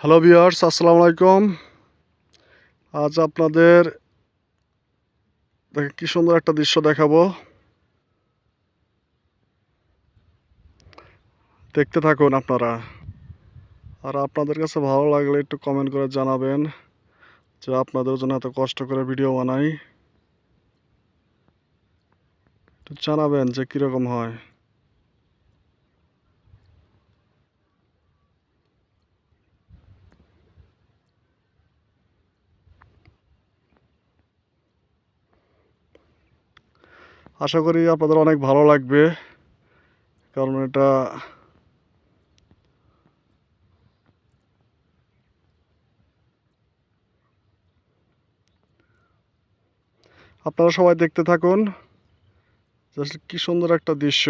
Hello viewers, আসসালামু আলাইকুম। আজ আপনাদের দেখে কি সুন্দর একটা দৃশ্য দেখাবো। দেখতে থাকুন আপনারা। আর আপনাদের কাছে ভালো লাগলে একটু কমেন্ট করে জানাবেন যে আপনাদের জন্য এত কষ্ট করে ভিডিও বানাই। একটু জানাবেন যে কীরকম হয়। আশা করি আপনাদের অনেক ভালো লাগবে, কারণ এটা আপনারা সবাই দেখতে থাকুন। জাস্ট কি সুন্দর একটা দৃশ্য।